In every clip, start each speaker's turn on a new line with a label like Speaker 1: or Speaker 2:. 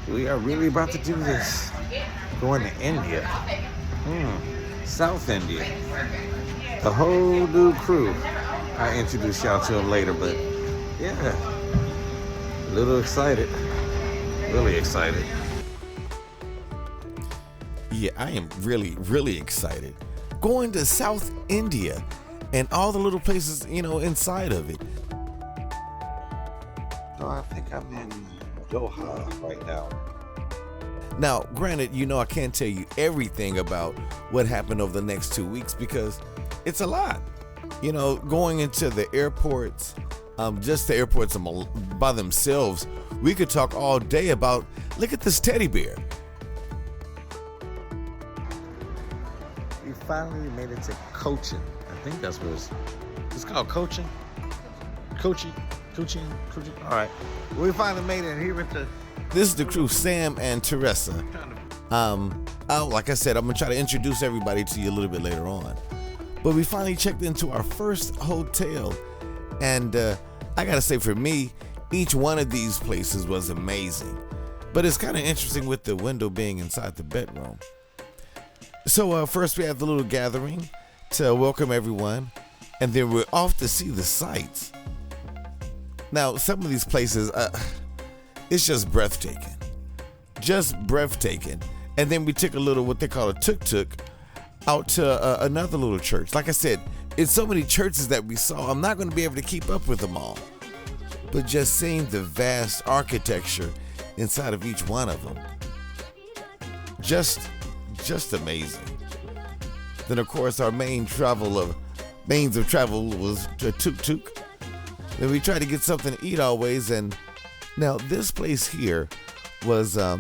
Speaker 1: We are really about to do this. Going to India. South India. The whole new crew. I'll introduce y'all to them later, but yeah. A little excited. Really excited.
Speaker 2: Yeah, I am really, really excited. Going to South India and all the little places, inside of it.
Speaker 1: So I think I'm in Doha right now.
Speaker 2: Now, granted, I can't tell you everything about what happened over the next 2 weeks because it's a lot. Going into the airports, just the airports by themselves, we could talk all day about, look at this teddy bear.
Speaker 1: We finally made it to Cochin. I think that's what it's called. Cochin. All right. We finally made it here with the.
Speaker 2: This is the crew, Sam and Teresa. Like I said, I'm gonna try to introduce everybody to you a little bit later on. But we finally checked into our first hotel, and I gotta say, for me, each one of these places was amazing. But it's kind of interesting with the window being inside the bedroom. So first we have the little gathering to welcome everyone, and then we're off to see the sights. Now, some of these places, it's just breathtaking. And then we took a little, what they call a tuk-tuk, out to another little church. Like I said, it's so many churches that we saw, I'm not going to be able to keep up with them all. But just seeing the vast architecture inside of each one of them, just amazing. Then, of course, our means of travel was a tuk-tuk. Then we tried to get something to eat always, and now this place here was, I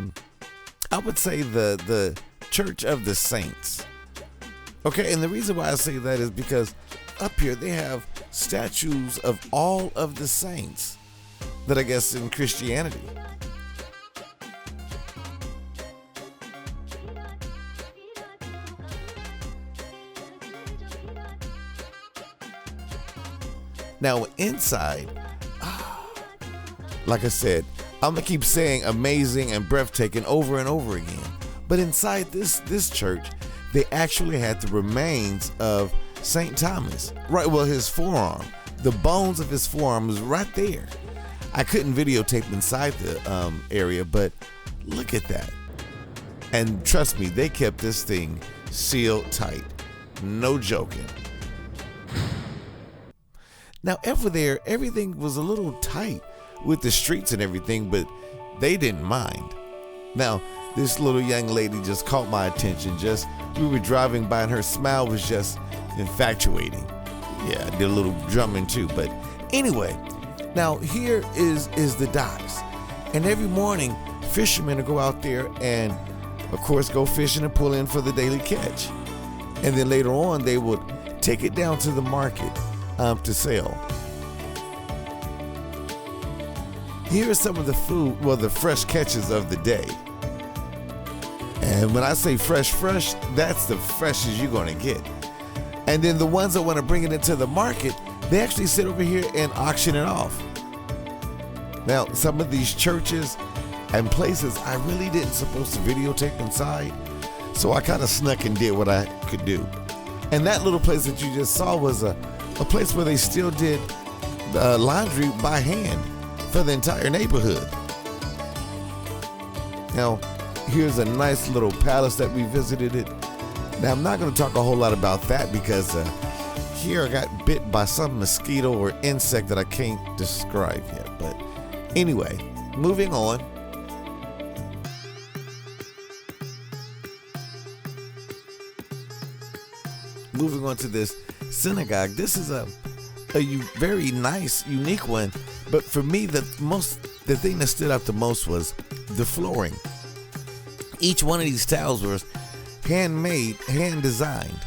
Speaker 2: would say the Church of the Saints. Okay, and the reason why I say that is because up here they have statues of all of the saints that I guess in Christianity. Now inside, like I said, I'm gonna keep saying amazing and breathtaking over and over again. But inside this church, they actually had the remains of St. Thomas. Right, well, his forearm, the bones of his forearm was right there. I couldn't videotape inside the area, but look at that. And trust me, they kept this thing sealed tight. No joking. Now, over there, everything was a little tight with the streets and everything, but they didn't mind. Now, this little young lady just caught my attention. We were driving by and her smile was just infatuating. Yeah, I did a little drumming too, but anyway, now here is the docks. And every morning, fishermen will go out there and, of course, go fishing and pull in for the daily catch. And then later on, they would take it down to the market to sell. Here are some of the the fresh catches of the day. And when I say fresh, that's the freshest you're gonna get. And then the ones that want to bring it into the market, they actually sit over here and auction it off. Now, some of these churches and places I really didn't supposed to videotape inside, so I kind of snuck and did what I could do. And that little place that you just saw was a place where they still did laundry by hand for the entire neighborhood. Now, here's a nice little palace that we visited it. Now, I'm not going to talk a whole lot about that because here I got bit by some mosquito or insect that I can't describe yet. But anyway, moving on. Moving on to this synagogue. This is a very nice, unique one. But for me, the thing that stood out the most was the flooring. Each one of these tiles was handmade, hand designed.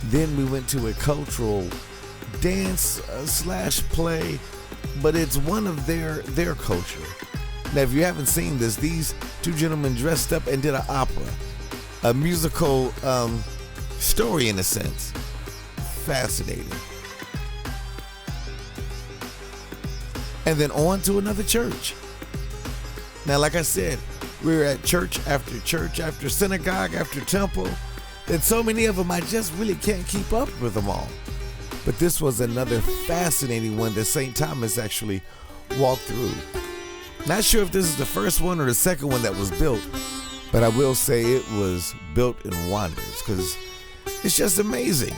Speaker 2: Then we went to a cultural dance / play, but it's one of their culture. Now, if you haven't seen this, these two gentlemen dressed up and did an opera, a musical story in a sense. Fascinating. and then on to another church. Now, like I said, we were at church after synagogue after temple, and so many of them I just really can't keep up with them all. But this was another fascinating one that St. Thomas actually walked through. Not sure if this is the first one or the second one that was built, but I will say it was built in wonders because it's just amazing.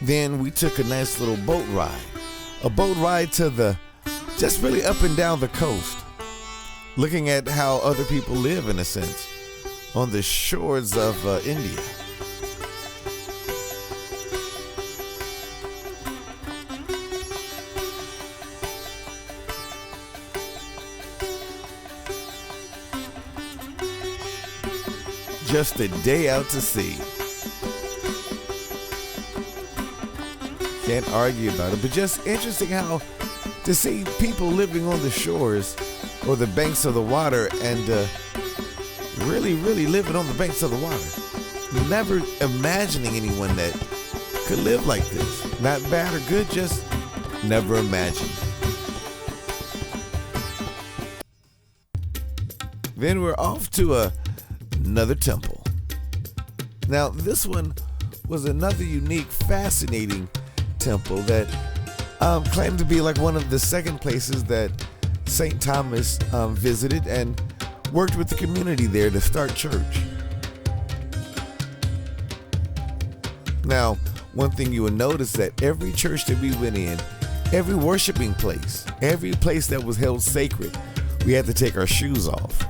Speaker 2: Then we took a nice little boat ride to just really up and down the coast, looking at how other people live, in a sense, on the shores of India. Just a day out to sea. Can't argue about it, but just interesting how to see people living on the shores or the banks of the water and really living on the banks of the water. Never imagining anyone that could live like this. Not bad or good, just never imagined. Then we're off to another temple. Now, this one was another unique, fascinating temple that claimed to be like one of the second places that St. Thomas visited and worked with the community there to start church. Now, one thing you will notice that every church that we went in, every worshiping place, every place that was held sacred, we had to take our shoes off.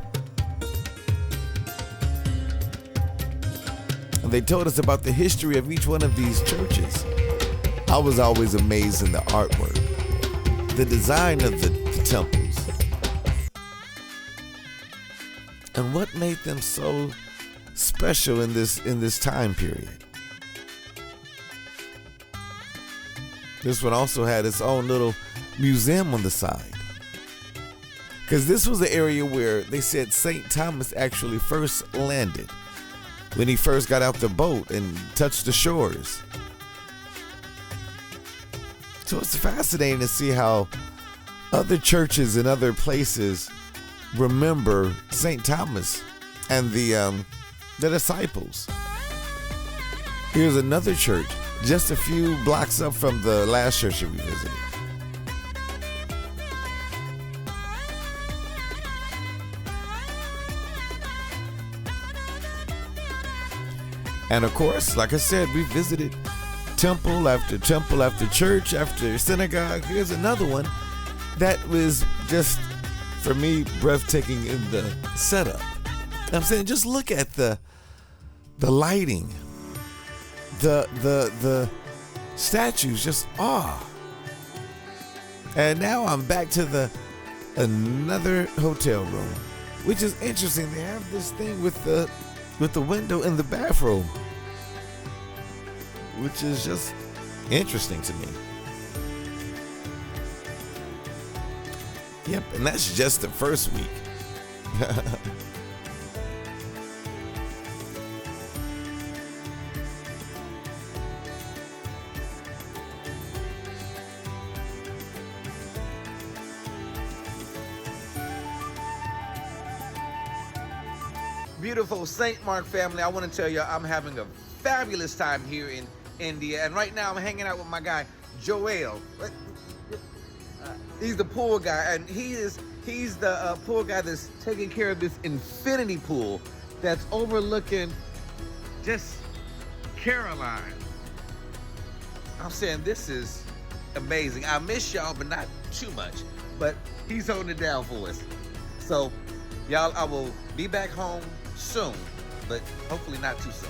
Speaker 2: And they told us about the history of each one of these churches. I was always amazed in the artwork, the design of the temples, and what made them so special in this time period. This one also had its own little museum on the side, because this was the area where they said St. Thomas actually first landed when he first got out the boat and touched the shores. So it's fascinating to see how other churches and other places remember St. Thomas and the disciples. Here's another church just a few blocks up from the last church that we visited. And of course, like I said, we visited temple after church after synagogue. Here's another one that was just, for me, breathtaking in the setup. I'm saying, just look at the lighting, the statues, just awe. And now I'm back to another hotel room, which is interesting. They have this thing with the window in the bathroom, which is just interesting to me. Yep, and that's just the first week.
Speaker 1: Beautiful St. Mark family, I want to tell you I'm having a fabulous time here in India, and right now I'm hanging out with my guy Joel. He's the pool guy, and he's the pool guy that's taking care of this infinity pool that's overlooking just Caroline. I'm saying, this is amazing. I miss y'all, but not too much. But he's holding it down for us. So y'all, I will be back home soon, but hopefully not too soon.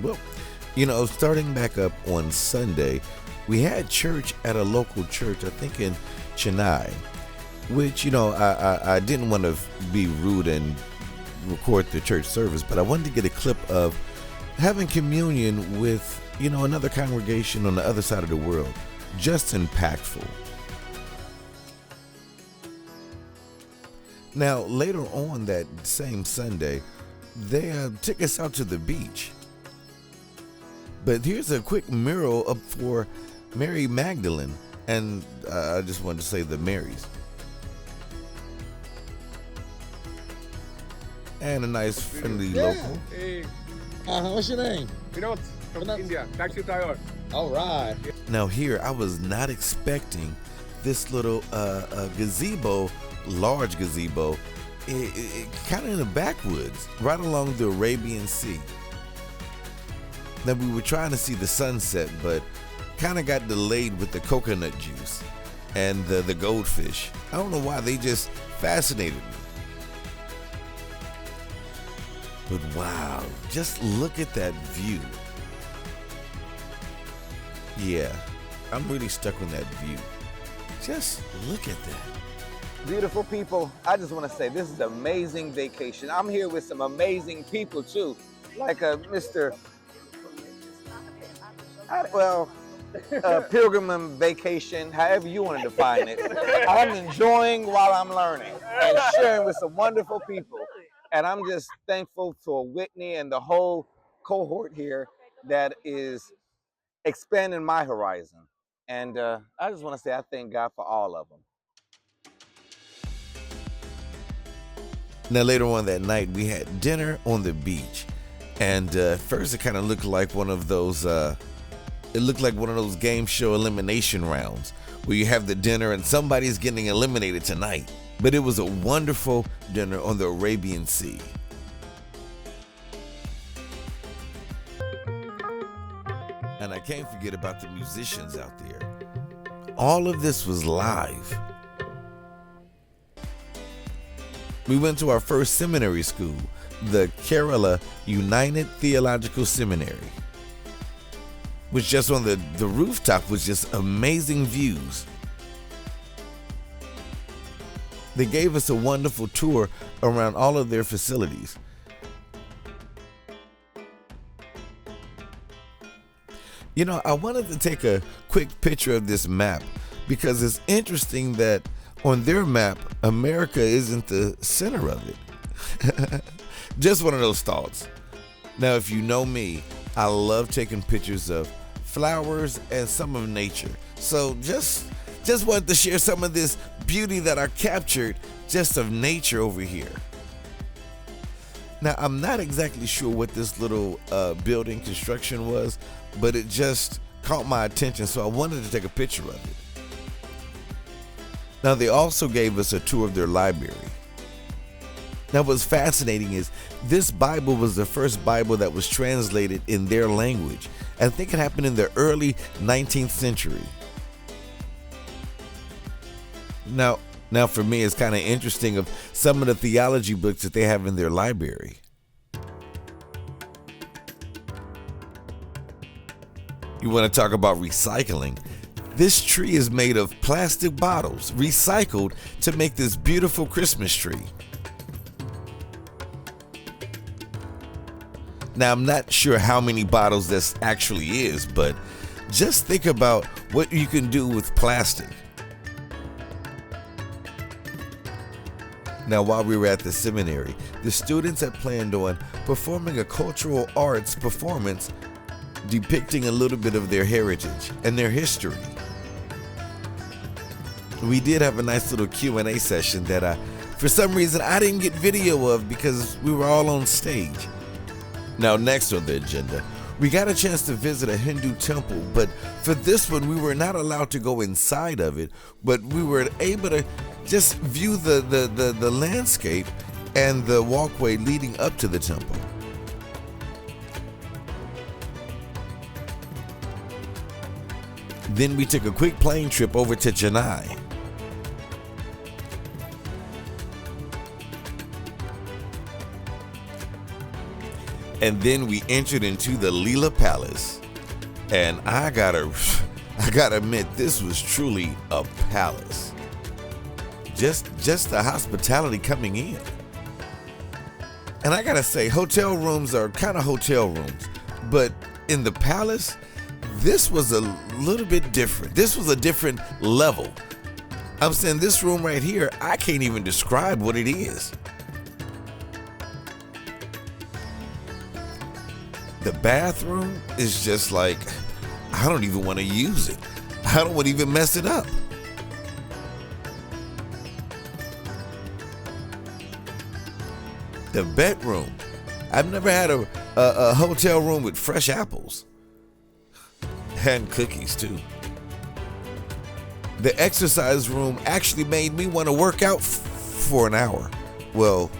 Speaker 2: Well, starting back up on Sunday, we had church at a local church, I think in Chennai, which, I didn't want to be rude and record the church service, but I wanted to get a clip of having communion with, another congregation on the other side of the world. Just impactful. Now, later on that same Sunday, they took us out to the beach. But here's a quick mural up for Mary Magdalene, and I just wanted to say the Marys. And a nice, friendly local.
Speaker 3: Hey,
Speaker 4: What's your name?
Speaker 3: Vinod from India, taxi driver.
Speaker 4: All right.
Speaker 2: Now here, I was not expecting this little gazebo, large gazebo, kind of in the backwoods, right along the Arabian Sea. Now we were trying to see the sunset, but kind of got delayed with the coconut juice and the goldfish. I don't know why, they just fascinated me. But wow, just look at that view. Yeah, I'm really stuck on that view. Just look at that.
Speaker 1: Beautiful people, I just want to say this is an amazing vacation. I'm here with some amazing people too, like a Mr. Pilgrim vacation, however you want to define it. I'm enjoying while I'm learning and sharing with some wonderful people. And I'm just thankful for Whitney and the whole cohort here that is expanding my horizon. And I just want to say I thank God for all of them.
Speaker 2: Now later on that night, we had dinner on the beach. And first it kind of looked like one of those, game show elimination rounds where you have the dinner and somebody's getting eliminated tonight. But it was a wonderful dinner on the Arabian Sea. And I can't forget about the musicians out there. All of this was live. We went to our first seminary school, the Kerala United Theological Seminary, which just on the rooftop was just amazing views. They gave us a wonderful tour around all of their facilities. You know, I wanted to take a quick picture of this map because it's interesting that on their map, America isn't the center of it. Just one of those thoughts. Now, if you know me, I love taking pictures of flowers and some of nature. So just wanted to share some of this beauty that I captured just of nature over here. Now, I'm not exactly sure what this little building construction was, but it just caught my attention, so I wanted to take a picture of it. Now, they also gave us a tour of their library. Now, what's fascinating is this Bible was the first Bible that was translated in their language. I think it happened in the early 19th century. Now for me, it's kind of interesting of some of the theology books that they have in their library. You want to talk about recycling? This tree is made of plastic bottles, recycled to make this beautiful Christmas tree. Now, I'm not sure how many bottles this actually is, but just think about what you can do with plastic. Now, while we were at the seminary, the students had planned on performing a cultural arts performance depicting a little bit of their heritage and their history. We did have a nice little Q&A session that for some reason I didn't get video of because we were all on stage. Now, next on the agenda, we got a chance to visit a Hindu temple, but for this one, we were not allowed to go inside of it, but we were able to just view the landscape and the walkway leading up to the temple. Then we took a quick plane trip over to Chennai. And then we entered into the Leela Palace. And I gotta admit, this was truly a palace. Just the hospitality coming in. And I gotta say, hotel rooms are kind of hotel rooms. But in the palace, this was a little bit different. This was a different level. I'm saying this room right here, I can't even describe what it is. The bathroom is just like, I don't even want to use it. I don't want to even mess it up. The bedroom. I've never had a hotel room with fresh apples. And cookies too. The exercise room actually made me want to work out for an hour. Well,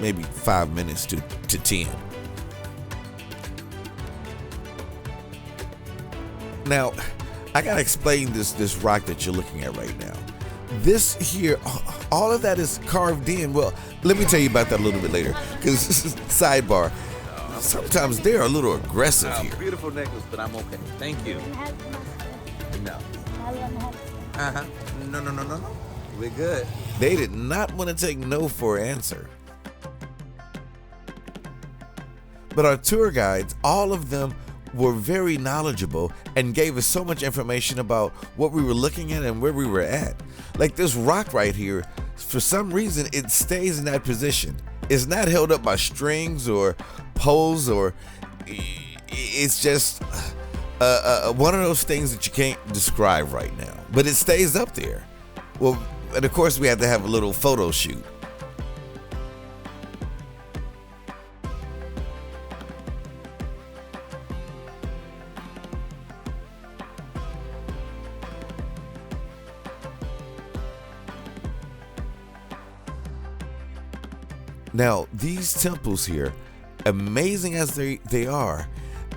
Speaker 2: maybe 5 minutes to 10. Now, I gotta explain this rock that you're looking at right now. This here, all of that is carved in. Well, let me tell you about that a little bit later. Because sidebar, sometimes they're a little aggressive here.
Speaker 1: Beautiful necklace, but I'm okay. Thank you. No. No. We're good.
Speaker 2: They did not want to take no for an answer. But our tour guides, all of them were very knowledgeable and gave us so much information about what we were looking at and where we were at. Like this rock right here, for some reason, it stays in that position. It's not held up by strings or poles, or it's just one of those things that you can't describe right now. But it stays up there. Well, and of course, we have to have a little photo shoot. Now, these temples here, amazing as they are,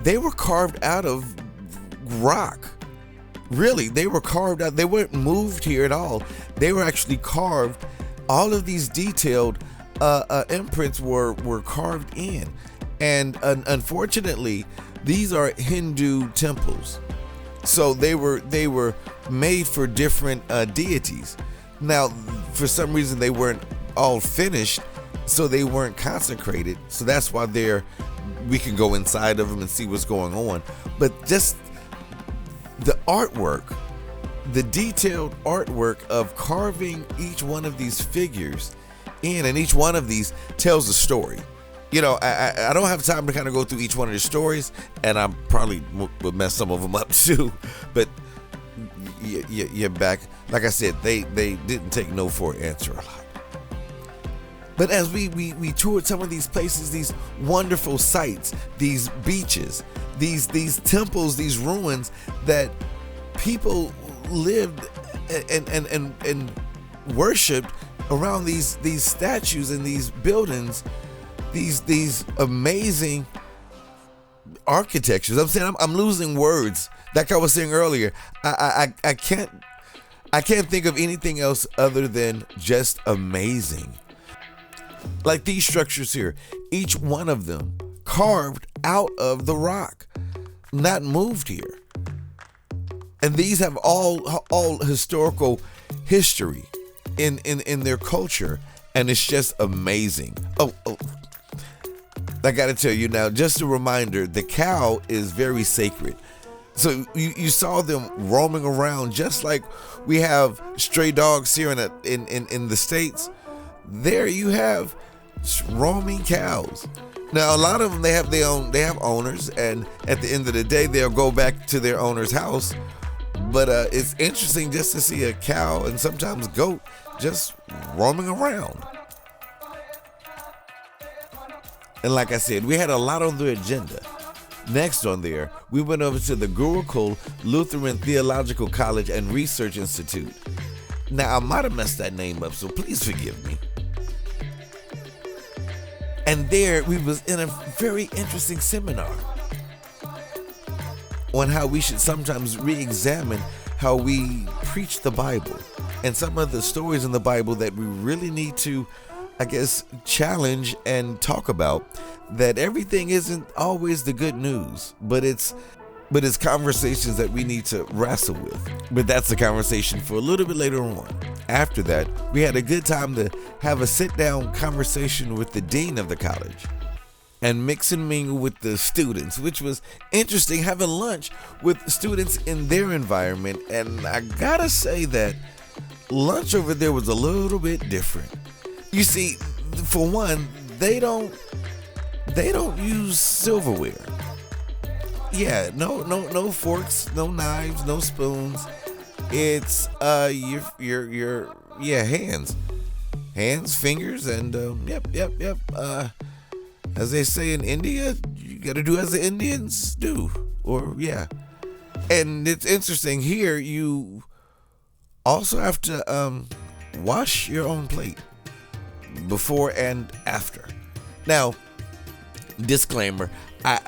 Speaker 2: they were carved out of rock. Really, they were carved out. They weren't moved here at all. They were actually carved. All of these detailed imprints were carved in. And unfortunately, these are Hindu temples. So they were made for different deities. Now, for some reason, they weren't all finished. So they weren't consecrated. So that's why we can go inside of them and see what's going on. But just the artwork, the detailed artwork of carving each one of these figures in, and each one of these tells a story. You know, I don't have time to kind of go through each one of the stories, and I probably would mess some of them up too. But you're back. Like I said, they didn't take no for an answer a lot. But as we toured some of these places, these wonderful sites, these beaches, these temples, these ruins that people lived and worshipped around these statues and these buildings, these amazing architectures. I'm saying I'm losing words. Like I was saying earlier, I can't think of anything else other than just amazing. Like these structures here, each one of them carved out of the rock, not moved here. And these have all historical history in their culture, and it's just amazing. Oh, I gotta tell you now, just a reminder, the cow is very sacred. So you saw them roaming around just like we have stray dogs here in the States. There you have roaming cows. Now a lot of them they have owners, and at the end of the day they'll go back to their owner's house. But it's interesting just to see a cow and sometimes goat just roaming around. And like I said, we had a lot on the agenda. Next on there, we went over to the Gurukul Lutheran Theological College and Research Institute. Now I might have messed that name up, so please forgive me. And there we was in a very interesting seminar on how we should sometimes re-examine how we preach the Bible and some of the stories in the Bible that we really need to, I guess, challenge and talk about. That everything isn't always the good news, but it's conversations that we need to wrestle with. But that's a conversation for a little bit later on. After that, we had a good time to have a sit-down conversation with the dean of the college and mix and mingle with the students, which was interesting, having lunch with students in their environment. And I gotta say that lunch over there was a little bit different. You see, for one, they don't use silverware. Yeah, no forks, no knives, no spoons. It's your hands, fingers, and yep. As they say in India, you gotta do as the Indians do, or yeah. And it's interesting here. You also have to wash your own plate before and after. Now, disclaimer: I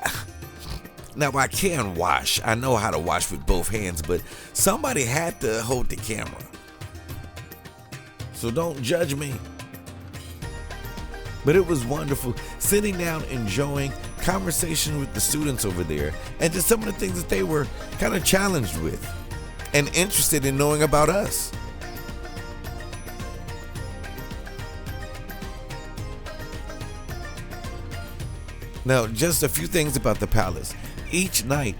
Speaker 2: can wash. I know how to wash with both hands, but somebody had to hold the camera. So don't judge me. But it was wonderful sitting down, enjoying conversation with the students over there, and just some of the things that they were kind of challenged with and interested in knowing about us. Now, just a few things about the palace. Each night,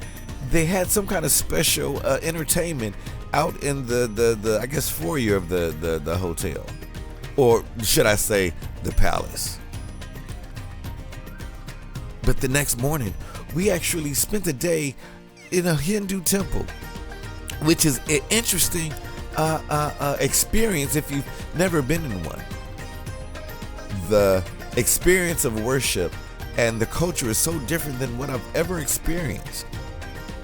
Speaker 2: they had some kind of special entertainment out in the I guess foyer of the hotel, or should I say the palace. But the next morning, we actually spent a day in a Hindu temple, which is an interesting experience if you've never been in one. The experience of worship and the culture is so different than what I've ever experienced.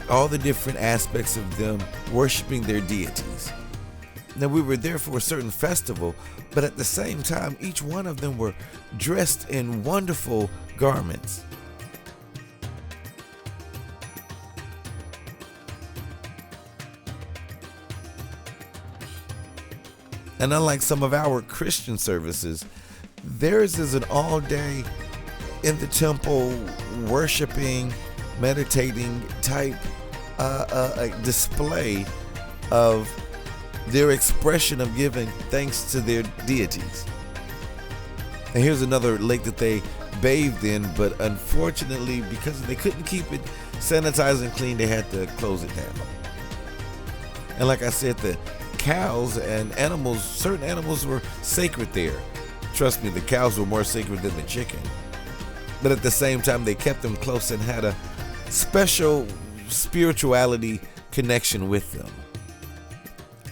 Speaker 2: All the different aspects of them worshiping their deities. Now, we were there for a certain festival, but at the same time, each one of them were dressed in wonderful garments. And unlike some of our Christian services, theirs is an all-day in the temple, worshiping, meditating type a display of their expression of giving thanks to their deities. And here's another lake that they bathed in, but unfortunately, because they couldn't keep it sanitized and clean, they had to close it down. And like I said, the cows and animals, certain animals were sacred there. Trust me, the cows were more sacred than the chicken. But at the same time, they kept them close and had a special spirituality connection with them.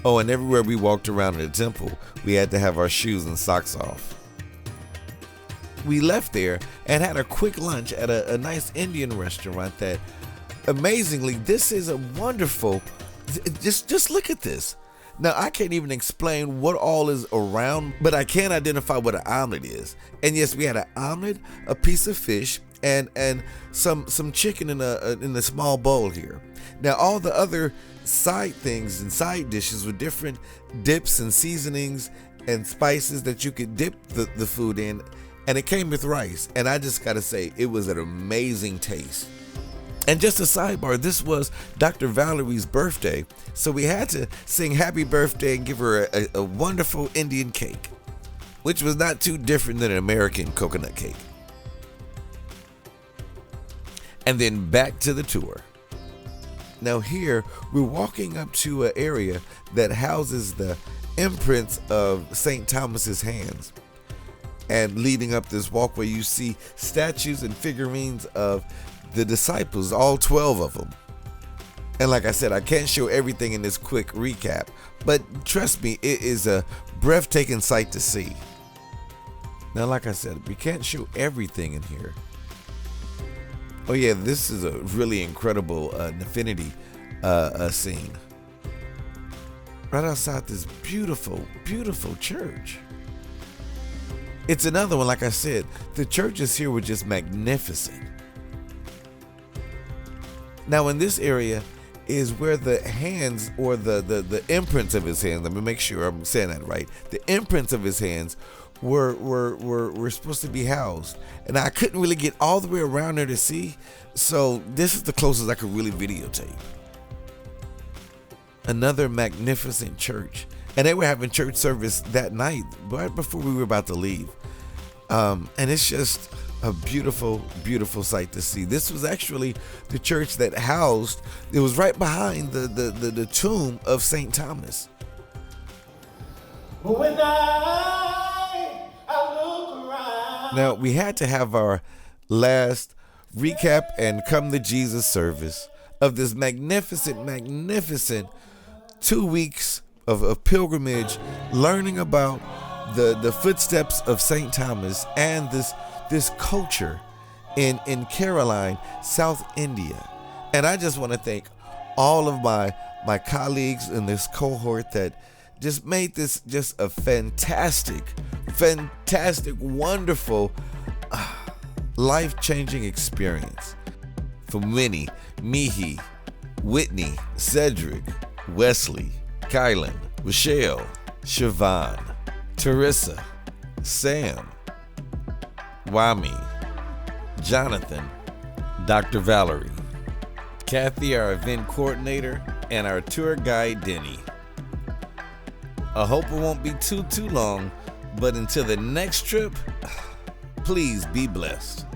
Speaker 2: Oh, and everywhere we walked around in the temple, we had to have our shoes and socks off. We left there and had a quick lunch at a nice Indian restaurant that, amazingly, this is a wonderful, just look at this. Now, I can't even explain what all is around, but I can identify what an omelet is. And yes, we had an omelet, a piece of fish, and some chicken in a small bowl here. Now, all the other side things and side dishes with different dips and seasonings and spices that you could dip the food in, and it came with rice. And I just gotta say, it was an amazing taste. And just a sidebar, this was Dr. Valerie's birthday, so we had to sing happy birthday and give her a wonderful Indian cake, which was not too different than an American coconut cake. And then back to the tour. Now here, we're walking up to an area that houses the imprints of St. Thomas's hands. And leading up this walkway, you see statues and figurines of the disciples, all 12 of them. And like I said, I can't show everything in this quick recap, but trust me, it is a breathtaking sight to see. Now, like I said, we can't show everything in here. Oh yeah, this is a really incredible nativity scene. Right outside this beautiful, beautiful church. It's another one, like I said, the churches here were just magnificent. Now in this area is where the hands, or the imprints of his hands, let me make sure I'm saying that right. The imprints of his hands were supposed to be housed. And I couldn't really get all the way around there to see, so this is the closest I could really videotape. Another magnificent church. And they were having church service that night, right before we were about to leave. And it's just a beautiful, beautiful sight to see. This was actually the church that housed, it was right behind the tomb of St. Thomas. When I look around. Now, we had to have our last recap and come to Jesus service of this magnificent 2 weeks of pilgrimage, learning about the footsteps of St. Thomas and this culture in Caroline, South India. And I just want to thank all of my colleagues in this cohort that just made this just a fantastic, wonderful, life-changing experience. From Winnie, Mihi, Whitney, Cedric, Wesley, Kylan, Rochelle, Siobhan, Teresa, Sam, Wami, Jonathan, Dr. Valerie, Kathy, our event coordinator, and our tour guide, Denny. I hope it won't be too long, but until the next trip, please be blessed.